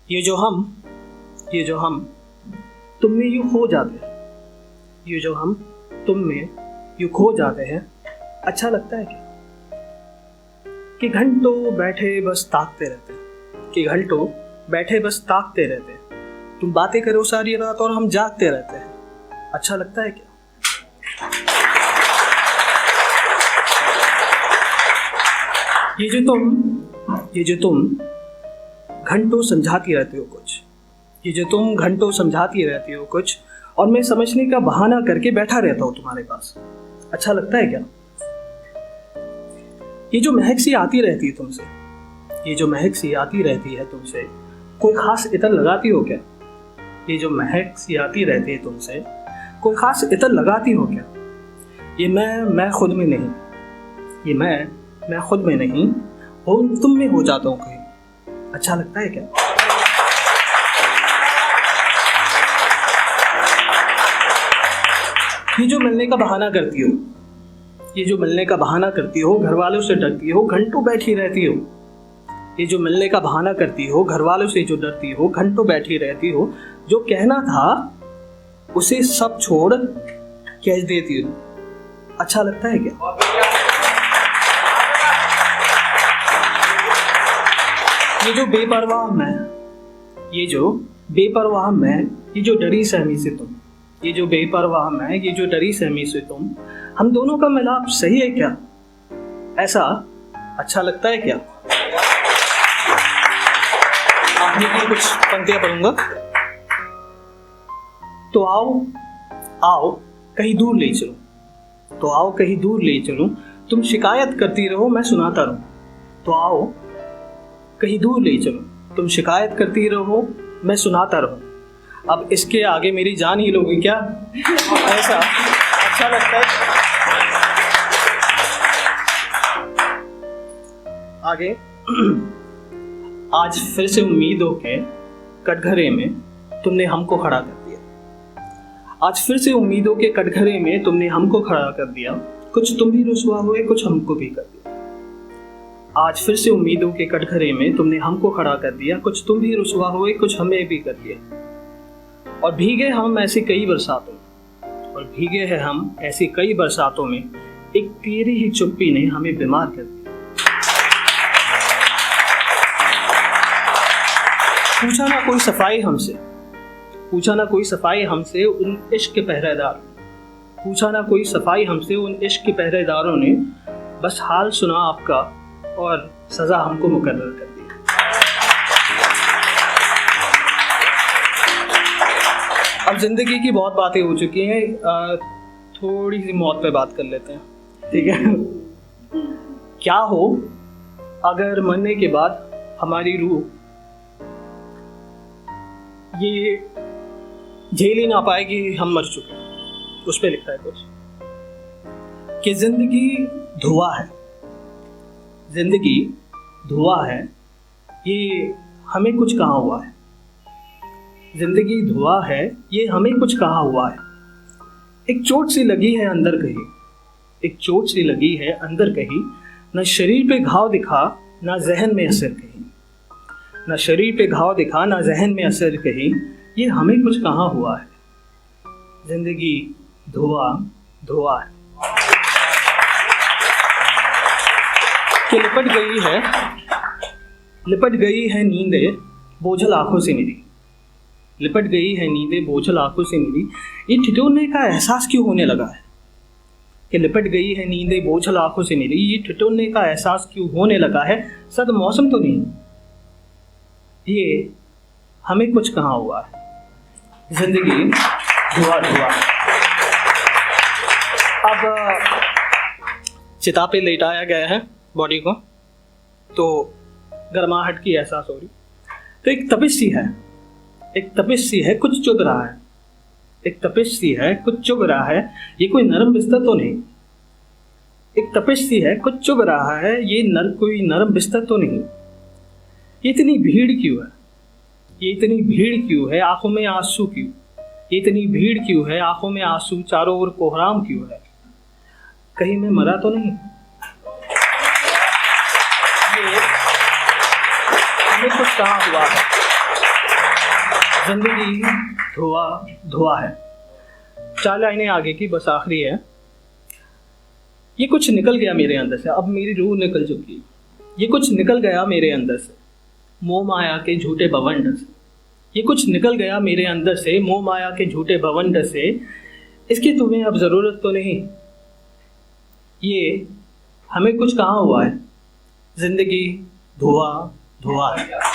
ये जो हम तुम में यूँ हो जाते हैं, ये जो हम तुम में यूँ खो जाते हैं। अच्छा लगता है क्या कि घंटों बैठे बस ताकते रहते हैं, तुम बातें करो सारी रात और हम जागते रहते हैं। अच्छा लगता है क्या? ये जो तुम घंटों समझाती रहती हो कुछ, और मैं समझने का बहाना करके बैठा रहता हूँ तुम्हारे पास। अच्छा लगता है क्या? ये जो महक सी आती रहती है तुमसे, कोई खास इतर लगाती हो क्या? ये जो महक सी आती रहती है तुमसे, कोई खास इतर लगाती हो क्या? ये मैं खुद में नहीं, ये मैं खुद में नहीं हो, तुम में हो जाता हूँ कहीं। अच्छा लगता है क्या? ये जो मिलने का बहाना करती हो, घर वालों से डरती हो, घंटों बैठी रहती हो। ये जो मिलने का बहाना करती हो, घर वालों से जो डरती हो, घंटों बैठी रहती हो, जो कहना था उसे सब छोड़ कह देती हो। अच्छा लगता है क्या? ये जो बेपरवाह मैं, ये जो डरी सहमी से तुम, हम दोनों का मिलाप सही है क्या? ऐसा अच्छा लगता है क्या? आखिरी की कुछ पंक्तियां पढ़ूंगा। तो आओ कहीं दूर ले चलो, तुम शिकायत करती रहो मैं सुनाता रहूं। तो आओ कहीं दूर ले चलो, तुम शिकायत करती रहो मैं सुनाता रहूं। अब इसके आगे मेरी जान ही लोगे क्या? ऐसा अच्छा लगता है। आगे, आज फिर से उम्मीदों के कटघरे में तुमने हमको खड़ा कर दिया। कुछ तुम भी रुसवा हुए, कुछ हमको भी कर दिया। आज फिर से उम्मीदों के कटघरे में तुमने हमको खड़ा कर दिया, कुछ तुम भी रुसवा हुए, कुछ हमें भी कर दिया। और भीगे हम ऐसी कई बरसातों में, एक तेरी ही चुप्पी ने हमें बीमार कर दिया। पूछा ना कोई सफाई हमसे उन इश्क के पहरेदारों ने, बस हाल सुना आपका और सजा हमको मुकर्रर कर दी। अब जिंदगी की बहुत बातें हो चुकी हैं, थोड़ी सी मौत पे बात कर लेते हैं, ठीक है? क्या हो अगर मरने के बाद हमारी रूह ये झेल ही ना पाएगी हम मर चुके। उस पे लिखा है कुछ कि जिंदगी धुआं है, ये हमें कुछ कहाँ हुआ है। जिंदगी धुआं है, ये हमें कुछ कहाँ हुआ है। एक चोट सी लगी है अंदर कहीं, न शरीर पे घाव दिखा ना जहन में असर कहीं, ये हमें कुछ कहाँ हुआ है। जिंदगी धुआं है कि लिपट गई है नींदें बोझल आंखों से मेरी। ये ठिठुरने का एहसास क्यों होने लगा है? कि लिपट गई है नींदें बोझल आंखों से मेरी, ये ठिठुरने का एहसास क्यों होने लगा है? सद मौसम तो नहीं, ये हमें कुछ कहाँ हुआ है। जिंदगी धुआं। अब चिता पे लेटाया गया है बॉडी को, तो गर्माहट की एहसास हो रही, तो एक तपिश सी है, कुछ चुभ रहा है। ये कोई नरम बिस्तर तो नहीं। कोई नरम बिस्तर तो नहीं। ये इतनी भीड़ क्यों है? आंखों में आंसू क्यों? ये इतनी भीड़ क्यों है? आंखों में आंसू, चारों ओर कोहराम क्यों है? कहीं मैं मरा तो नहीं? ये हमें कुछ कहाँ हुआ है। जिंदगी धुआं धुआं है। 4 लाइनें आगे की बस आखिरी है। ये कुछ निकल गया मेरे अंदर से, अब मेरी रूह निकल चुकी। ये कुछ निकल गया मेरे अंदर से, मोह माया के झूठे भवंड से। ये कुछ निकल गया मेरे अंदर से, मोह माया के झूठे भवंड से। इसकी तुम्हें अब ज़रूरत तो नहीं, ये हमें कुछ कहाँ हुआ है। जिंदगी धुआं धुआं है।